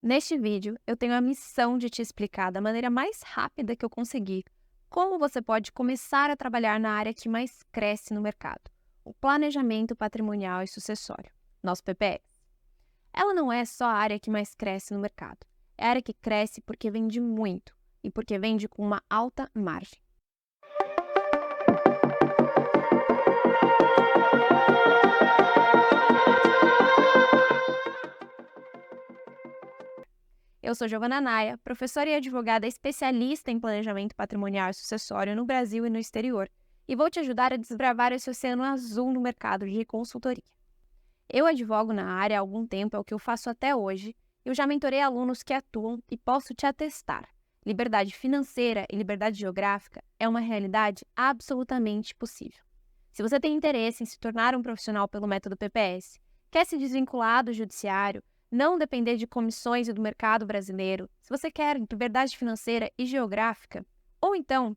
Neste vídeo, eu tenho a missão de te explicar da maneira mais rápida que eu conseguir como você pode começar a trabalhar na área que mais cresce no mercado, o planejamento patrimonial e sucessório, nosso PPS. Ela não é só a área que mais cresce no mercado, é a área que cresce porque vende muito e porque vende com uma alta margem. Eu sou Giovana Naia, professora e advogada especialista em planejamento patrimonial e sucessório no Brasil e no exterior, e vou te ajudar a desbravar esse oceano azul no mercado de consultoria. Eu advogo na área há algum tempo, é o que eu faço até hoje. Eu já mentorei alunos que atuam e posso te atestar. Liberdade financeira e liberdade geográfica é uma realidade absolutamente possível. Se você tem interesse em se tornar um profissional pelo método PPS, quer se desvincular do judiciário, não depender de comissões e do mercado brasileiro, se você quer liberdade financeira e geográfica, ou então,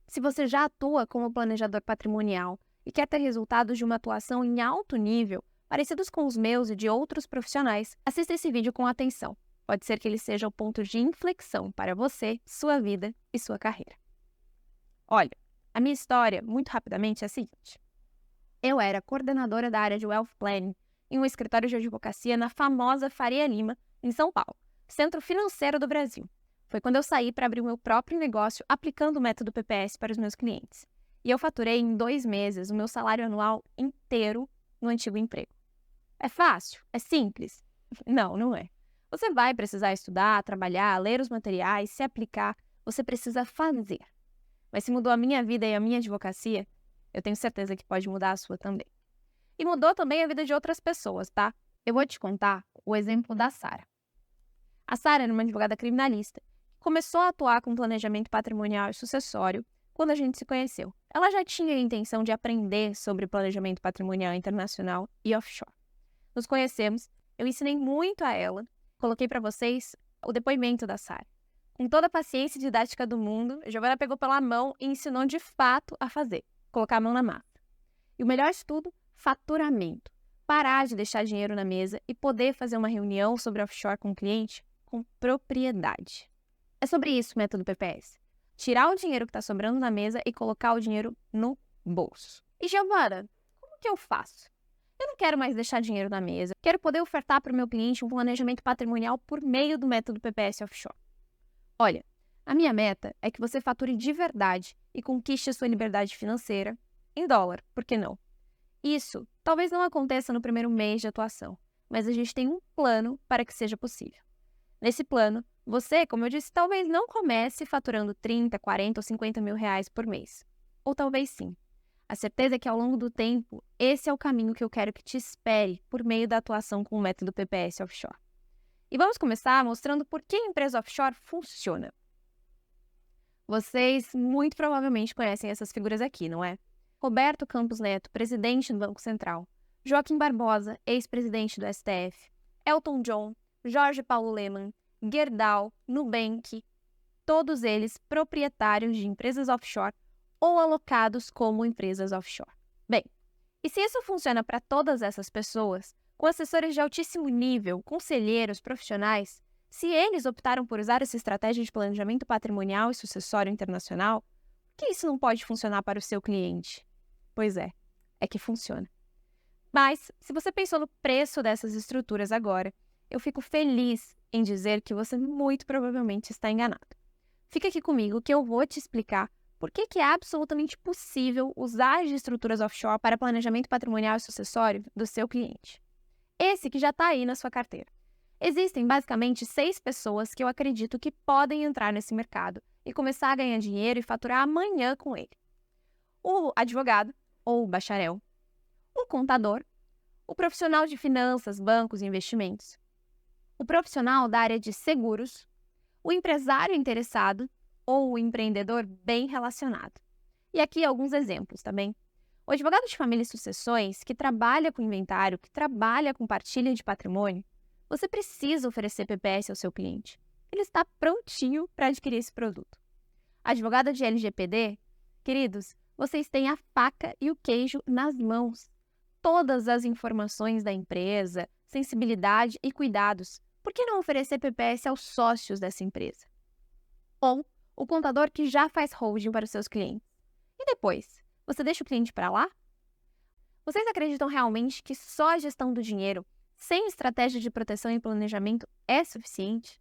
se você já atua como planejador patrimonial e quer ter resultados de uma atuação em alto nível, parecidos com os meus e de outros profissionais, assista esse vídeo com atenção. Pode ser que ele seja o ponto de inflexão para você, sua vida e sua carreira. Olha, a minha história, muito rapidamente, é a seguinte. Eu era coordenadora da área de Wealth Planning em um escritório de advocacia na famosa Faria Lima, em São Paulo, centro financeiro do Brasil. Foi quando eu saí para abrir o meu próprio negócio aplicando o método PPS para os meus clientes. E eu faturei em 2 meses o meu salário anual inteiro no antigo emprego. É fácil? É simples? Não, não é. Você vai precisar estudar, trabalhar, ler os materiais, se aplicar. Você precisa fazer. Mas se mudou a minha vida e a minha advocacia, eu tenho certeza que pode mudar a sua também. E mudou também a vida de outras pessoas, tá? Eu vou te contar o exemplo da Sara. A Sara era uma advogada criminalista que começou a atuar com planejamento patrimonial e sucessório quando a gente se conheceu. Ela já tinha a intenção de aprender sobre planejamento patrimonial internacional e offshore. Nos conhecemos, eu ensinei muito a ela, coloquei para vocês o depoimento da Sara. Com toda a paciência e didática do mundo, a Giovana pegou pela mão e ensinou de fato a fazer, colocar a mão na massa. E o melhor de tudo, faturamento. Parar de deixar dinheiro na mesa e poder fazer uma reunião sobre offshore com o cliente com propriedade. É sobre isso o método PPS. Tirar o dinheiro que está sobrando na mesa e colocar o dinheiro no bolso. E Giovana, como que eu faço? Eu não quero mais deixar dinheiro na mesa. Quero poder ofertar para o meu cliente um planejamento patrimonial por meio do método PPS Offshore. Olha, a minha meta é que você fature de verdade e conquiste a sua liberdade financeira em dólar, por que não? Isso talvez não aconteça no primeiro mês de atuação, mas a gente tem um plano para que seja possível. Nesse plano, você, como eu disse, talvez não comece faturando 30, 40 ou 50 mil reais por mês. Ou talvez sim. A certeza é que ao longo do tempo, esse é o caminho que eu quero que te espere por meio da atuação com o método PPS Offshore. E vamos começar mostrando por que a empresa offshore funciona. Vocês muito provavelmente conhecem essas figuras aqui, não é? Roberto Campos Neto, presidente do Banco Central. Joaquim Barbosa, ex-presidente do STF. Elton John, Jorge Paulo Lemann, Gerdau, Nubank. Todos eles proprietários de empresas offshore ou alocados como empresas offshore. Bem, e se isso funciona para todas essas pessoas, com assessores de altíssimo nível, conselheiros, profissionais, se eles optaram por usar essa estratégia de planejamento patrimonial e sucessório internacional, por que isso não pode funcionar para o seu cliente? Pois é que funciona. Mas, se você pensou no preço dessas estruturas agora, eu fico feliz em dizer que você muito provavelmente está enganado. Fica aqui comigo que eu vou te explicar por que é absolutamente possível usar as estruturas offshore para planejamento patrimonial e sucessório do seu cliente. Esse que já está aí na sua carteira. Existem basicamente 6 pessoas que eu acredito que podem entrar nesse mercado e começar a ganhar dinheiro e faturar amanhã com ele. O advogado, ou bacharel, o contador, o profissional de finanças, bancos e investimentos, o profissional da área de seguros, o empresário interessado ou o empreendedor bem relacionado. E aqui alguns exemplos, tá bem? O advogado de família e sucessões, que trabalha com inventário, que trabalha com partilha de patrimônio, você precisa oferecer PPS ao seu cliente. Ele está prontinho para adquirir esse produto. A advogada de LGPD, queridos, vocês têm a faca e o queijo nas mãos. Todas as informações da empresa, sensibilidade e cuidados, por que não oferecer PPS aos sócios dessa empresa? Ou o contador que já faz holding para os seus clientes. E depois, você deixa o cliente para lá? Vocês acreditam realmente que só a gestão do dinheiro, sem estratégia de proteção e planejamento, é suficiente?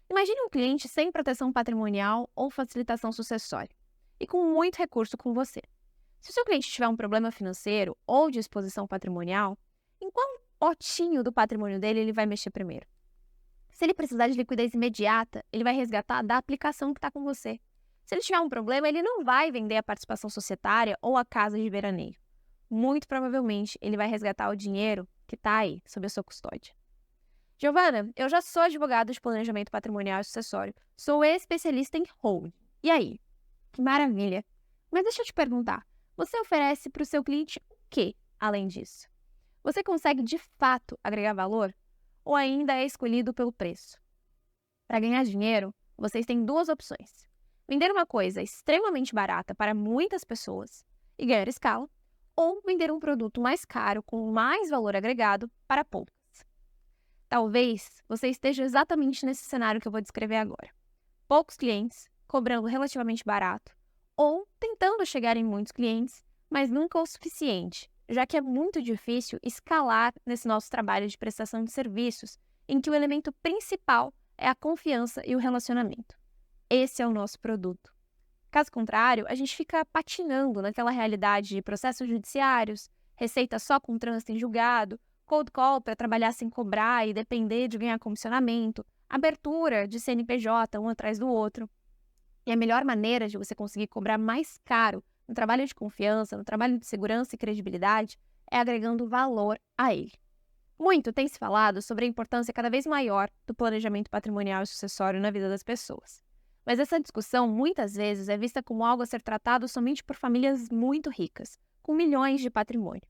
Imagine um cliente sem proteção patrimonial ou facilitação sucessória, e com muito recurso com você. Se o seu cliente tiver um problema financeiro ou de exposição patrimonial, em qual potinho do patrimônio dele ele vai mexer primeiro? Se ele precisar de liquidez imediata, ele vai resgatar da aplicação que está com você. Se ele tiver um problema, ele não vai vender a participação societária ou a casa de veraneio. Muito provavelmente, ele vai resgatar o dinheiro que está aí, sob a sua custódia. Giovana, eu já sou advogada de planejamento patrimonial e sucessório. Sou especialista em holding. E aí? Que maravilha! Mas deixa eu te perguntar, você oferece para o seu cliente o quê além disso? Você consegue de fato agregar valor? Ou ainda é escolhido pelo preço? Para ganhar dinheiro, vocês têm duas opções. Vender uma coisa extremamente barata para muitas pessoas e ganhar escala, ou vender um produto mais caro com mais valor agregado para poucas. Talvez você esteja exatamente nesse cenário que eu vou descrever agora. Poucos clientes, cobrando relativamente barato, ou tentando chegar em muitos clientes, mas nunca o suficiente, já que é muito difícil escalar nesse nosso trabalho de prestação de serviços, em que o elemento principal é a confiança e o relacionamento. Esse é o nosso produto. Caso contrário, a gente fica patinando naquela realidade de processos judiciários, receita só com trânsito em julgado, cold call para trabalhar sem cobrar e depender de ganhar comissionamento, abertura de CNPJ um atrás do outro. E a melhor maneira de você conseguir cobrar mais caro no trabalho de confiança, no trabalho de segurança e credibilidade, é agregando valor a ele. Muito tem se falado sobre a importância cada vez maior do planejamento patrimonial e sucessório na vida das pessoas. Mas essa discussão, muitas vezes, é vista como algo a ser tratado somente por famílias muito ricas, com milhões de patrimônio.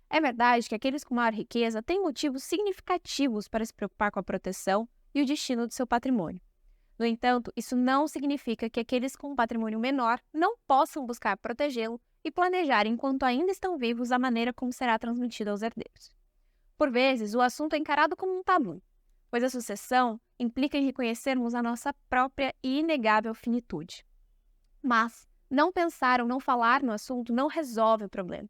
É verdade que aqueles com maior riqueza têm motivos significativos para se preocupar com a proteção e o destino do seu patrimônio. No entanto, isso não significa que aqueles com um patrimônio menor não possam buscar protegê-lo e planejar enquanto ainda estão vivos a maneira como será transmitido aos herdeiros. Por vezes, o assunto é encarado como um tabu, pois a sucessão implica em reconhecermos a nossa própria e inegável finitude. Mas não pensar ou não falar no assunto não resolve o problema.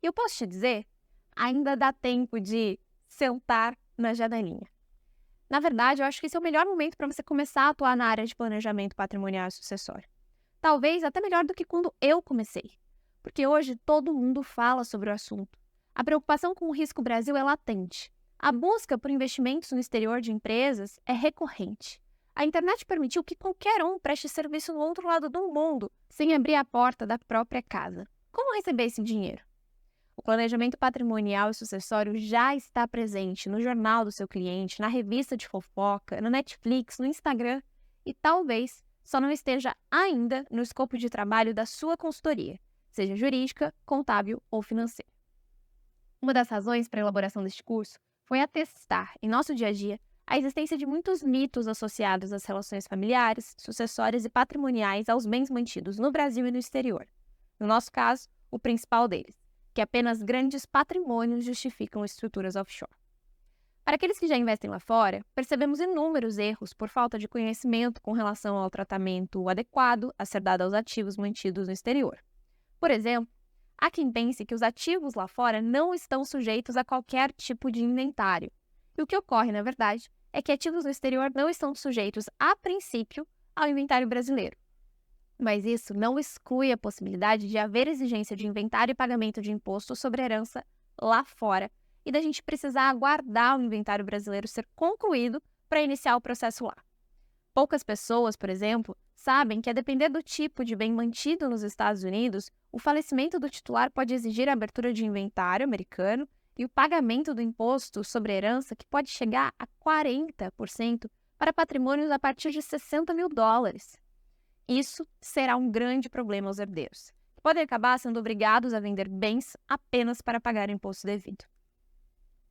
E eu posso te dizer, ainda dá tempo de sentar na janelinha. Na verdade, eu acho que esse é o melhor momento para você começar a atuar na área de planejamento patrimonial e sucessório. Talvez até melhor do que quando eu comecei, porque hoje todo mundo fala sobre o assunto. A preocupação com o risco Brasil é latente. A busca por investimentos no exterior de empresas é recorrente. A internet permitiu que qualquer um preste serviço no outro lado do mundo, sem abrir a porta da própria casa. Como receber esse dinheiro? O planejamento patrimonial e sucessório já está presente no jornal do seu cliente, na revista de fofoca, no Netflix, no Instagram e talvez só não esteja ainda no escopo de trabalho da sua consultoria, seja jurídica, contábil ou financeira. Uma das razões para a elaboração deste curso foi atestar, em nosso dia a dia, a existência de muitos mitos associados às relações familiares, sucessórias e patrimoniais aos bens mantidos no Brasil e no exterior. No nosso caso, o principal deles, que apenas grandes patrimônios justificam estruturas offshore. Para aqueles que já investem lá fora, percebemos inúmeros erros por falta de conhecimento com relação ao tratamento adequado a ser dado aos ativos mantidos no exterior. Por exemplo, há quem pense que os ativos lá fora não estão sujeitos a qualquer tipo de inventário. E o que ocorre, na verdade, é que ativos no exterior não estão sujeitos, a princípio, ao inventário brasileiro. Mas isso não exclui a possibilidade de haver exigência de inventário e pagamento de imposto sobre herança lá fora e da gente precisar aguardar o inventário brasileiro ser concluído para iniciar o processo lá. Poucas pessoas, por exemplo, sabem que, a depender do tipo de bem mantido nos Estados Unidos, o falecimento do titular pode exigir a abertura de inventário americano e o pagamento do imposto sobre herança, que pode chegar a 40% para patrimônios a partir de $60 mil. Isso será um grande problema aos herdeiros, que podem acabar sendo obrigados a vender bens apenas para pagar o imposto devido.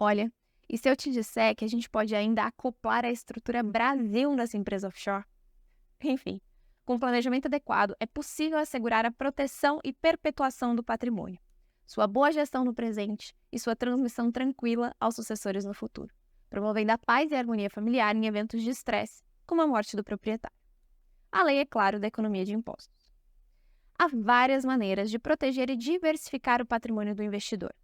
Olha, e se eu te disser que a gente pode ainda acoplar a estrutura Brasil nessa empresa offshore? Enfim, com planejamento adequado, é possível assegurar a proteção e perpetuação do patrimônio, sua boa gestão no presente e sua transmissão tranquila aos sucessores no futuro. promovendo a paz e a harmonia familiar em eventos de estresse, como a morte do proprietário. Além, é claro, da economia de impostos. Há várias maneiras de proteger e diversificar o patrimônio do investidor.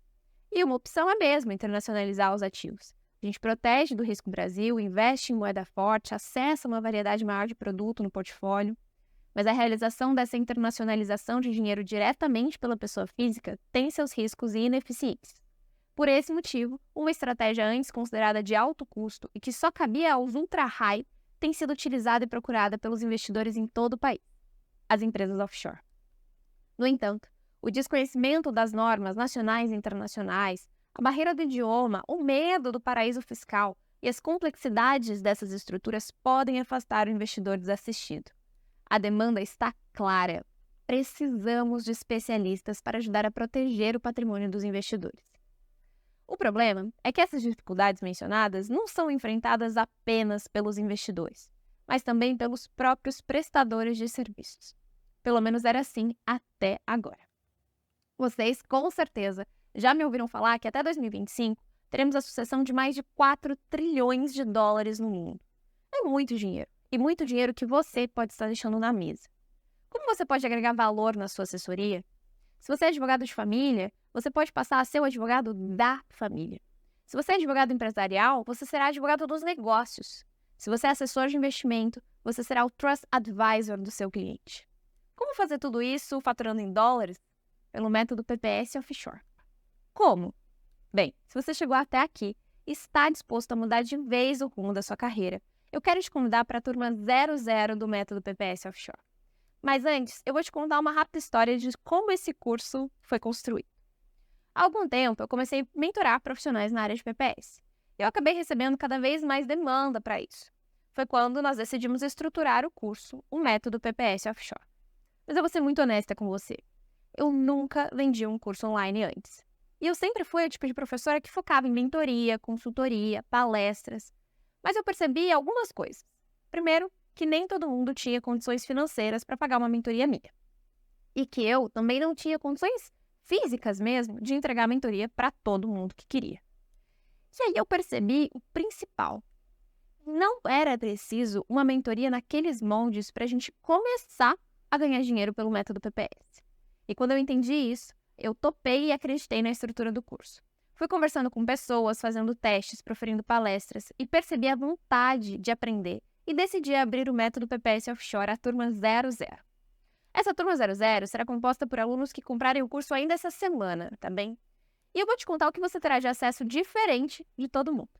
E uma opção é mesmo internacionalizar os ativos. A gente protege do risco Brasil, investe em moeda forte, acessa uma variedade maior de produto no portfólio. Mas a realização dessa internacionalização de dinheiro diretamente pela pessoa física tem seus riscos e ineficiências. Por esse motivo, uma estratégia antes considerada de alto custo e que só cabia aos ultra-high tem sido utilizada e procurada pelos investidores em todo o país: as empresas offshore. No entanto, o desconhecimento das normas nacionais e internacionais, a barreira do idioma, o medo do paraíso fiscal e as complexidades dessas estruturas podem afastar o investidor desassistido. A demanda está clara. Precisamos de especialistas para ajudar a proteger o patrimônio dos investidores. O problema é que essas dificuldades mencionadas não são enfrentadas apenas pelos investidores, mas também pelos próprios prestadores de serviços. Pelo menos era assim até agora. Vocês, com certeza, já me ouviram falar que até 2025 teremos a sucessão de mais de 4 trilhões de dólares no mundo. É muito dinheiro, e muito dinheiro que você pode estar deixando na mesa. Como você pode agregar valor na sua assessoria? Se você é advogado de família, você pode passar a ser o advogado da família. Se você é advogado empresarial, você será advogado dos negócios. Se você é assessor de investimento, você será o Trust Advisor do seu cliente. Como fazer tudo isso faturando em dólares? Pelo método PPS Offshore. Como? Bem, se você chegou até aqui e está disposto a mudar de vez o rumo da sua carreira, eu quero te convidar para a turma 00 do método PPS Offshore. Mas antes, eu vou te contar uma rápida história de como esse curso foi construído. Há algum tempo, eu comecei a mentorar profissionais na área de PPS. Eu acabei recebendo cada vez mais demanda para isso. Foi quando nós decidimos estruturar o curso, o método PPS Offshore. Mas eu vou ser muito honesta com você. Eu nunca vendi um curso online antes. E eu sempre fui a tipo de professora que focava em mentoria, consultoria, palestras. Mas eu percebi algumas coisas. Primeiro, que nem todo mundo tinha condições financeiras para pagar uma mentoria minha. E que eu também não tinha condições físicas mesmo de entregar a mentoria para todo mundo que queria. E aí eu percebi o principal. Não era preciso uma mentoria naqueles moldes para a gente começar a ganhar dinheiro pelo método PPS. E quando eu entendi isso, eu topei e acreditei na estrutura do curso. Fui conversando com pessoas, fazendo testes, proferindo palestras e percebi a vontade de aprender e decidi abrir o método PPS Offshore, a turma 00. Essa turma 00 será composta por alunos que comprarem o curso ainda essa semana, tá bem? E eu vou te contar o que você terá de acesso diferente de todo mundo.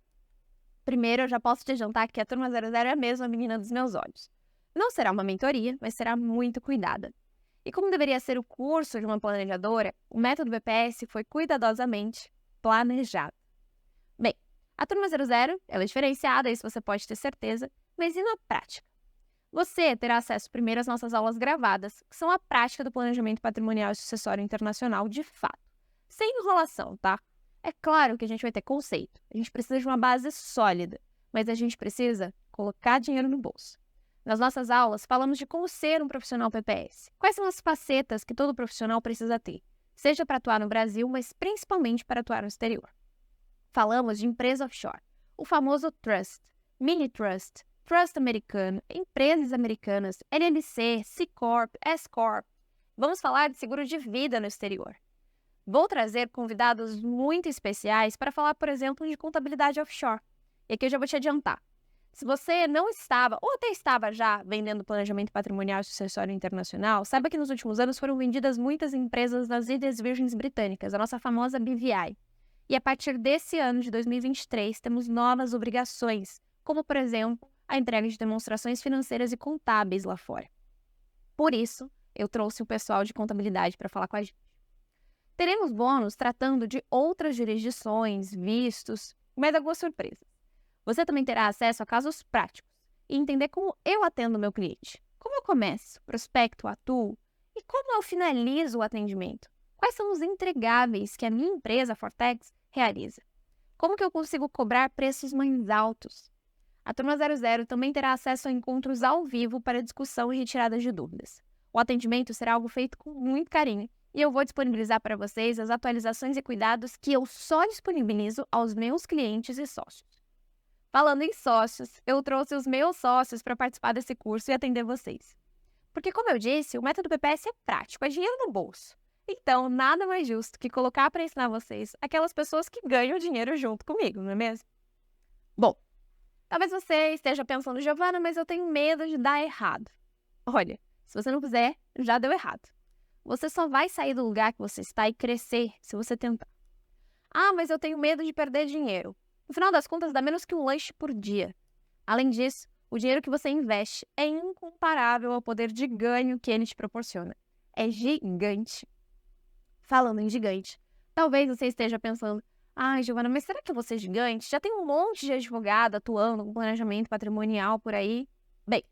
Primeiro, eu já posso te adiantar que a turma 00 é mesmo a menina dos meus olhos. Não será uma mentoria, mas será muito cuidada. E como deveria ser o curso de uma planejadora, o método PPS foi cuidadosamente planejado. Bem, a turma 00 ela é diferenciada, isso você pode ter certeza, mas e na prática? Você terá acesso primeiro às nossas aulas gravadas, que são a prática do planejamento patrimonial e sucessório internacional de fato. Sem enrolação, tá? É claro que a gente vai ter conceito, a gente precisa de uma base sólida, mas a gente precisa colocar dinheiro no bolso. Nas nossas aulas, falamos de como ser um profissional PPS. Quais são as facetas que todo profissional precisa ter, seja para atuar no Brasil, mas principalmente para atuar no exterior. Falamos de empresa offshore, o famoso Trust, Mini Trust, Trust americano, empresas americanas, LLC, C Corp, S Corp. Vamos falar de seguro de vida no exterior. Vou trazer convidados muito especiais para falar, por exemplo, de contabilidade offshore. E aqui eu já vou te adiantar. Se você não estava, ou até estava já, vendendo planejamento patrimonial e sucessório internacional, saiba que nos últimos anos foram vendidas muitas empresas das Ilhas Virgens Britânicas, a nossa famosa BVI. E a partir desse ano de 2023, temos novas obrigações, como, por exemplo, a entrega de demonstrações financeiras e contábeis lá fora. Por isso, eu trouxe o pessoal de contabilidade para falar com a gente. Teremos bônus tratando de outras jurisdições, vistos, mas algumas surpresas. Você também terá acesso a casos práticos e entender como eu atendo o meu cliente. Como eu começo, prospecto, atuo e como eu finalizo o atendimento. Quais são os entregáveis que a minha empresa, Fortex, realiza? Como que eu consigo cobrar preços mais altos? A turma 00 também terá acesso a encontros ao vivo para discussão e retirada de dúvidas. O atendimento será algo feito com muito carinho e eu vou disponibilizar para vocês as atualizações e cuidados que eu só disponibilizo aos meus clientes e sócios. Falando em sócios, eu trouxe os meus sócios para participar desse curso e atender vocês. Porque, como eu disse, o método PPS é prático, é dinheiro no bolso. Então, nada mais justo que colocar para ensinar vocês aquelas pessoas que ganham dinheiro junto comigo, não é mesmo? Bom, talvez você esteja pensando, Giovana, mas eu tenho medo de dar errado. Olha, se você não fizer, já deu errado. Você só vai sair do lugar que você está e crescer se você tentar. Ah, mas eu tenho medo de perder dinheiro. No final das contas, dá menos que um lanche por dia. Além disso, o dinheiro que você investe é incomparável ao poder de ganho que ele te proporciona. É gigante. Falando em gigante, talvez você esteja pensando, ai, Giovana, mas será que eu vou ser gigante? Já tem um monte de advogado atuando com planejamento patrimonial por aí. Bem,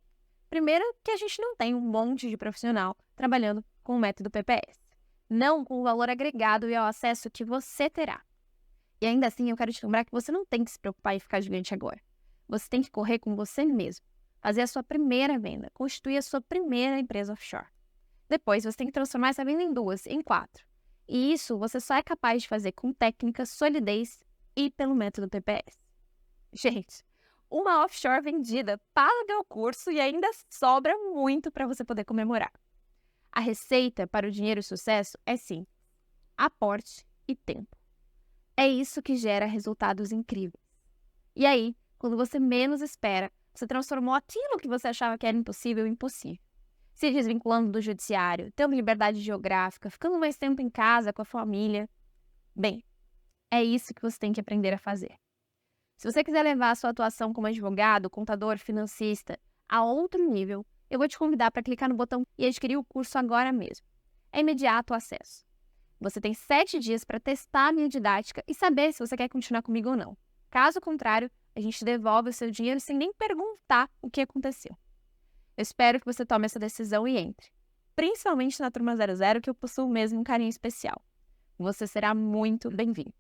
primeiro que a gente não tem um monte de profissional trabalhando com o método PPS. Não com o valor agregado e ao acesso que você terá. E ainda assim, eu quero te lembrar que você não tem que se preocupar em ficar gigante agora. Você tem que correr com você mesmo, fazer a sua primeira venda, constituir a sua primeira empresa offshore. Depois, você tem que transformar essa venda em 2, em 4. E isso você só é capaz de fazer com técnica, solidez e pelo método PPS. Gente, uma offshore vendida paga o curso e ainda sobra muito para você poder comemorar. A receita para o dinheiro e sucesso é sim, aporte e tempo. É isso que gera resultados incríveis. E aí, quando você menos espera, você transformou aquilo que você achava que era impossível em possível. Se desvinculando do judiciário, tendo liberdade geográfica, ficando mais tempo em casa com a família. Bem, é isso que você tem que aprender a fazer. Se você quiser levar a sua atuação como advogado, contador, financista a outro nível, eu vou te convidar para clicar no botão e adquirir o curso agora mesmo. É imediato o acesso. Você tem 7 dias para testar a minha didática e saber se você quer continuar comigo ou não. Caso contrário, a gente devolve o seu dinheiro sem nem perguntar o que aconteceu. Eu espero que você tome essa decisão e entre. Principalmente na turma 00, que eu possuo mesmo um carinho especial. Você será muito bem-vindo.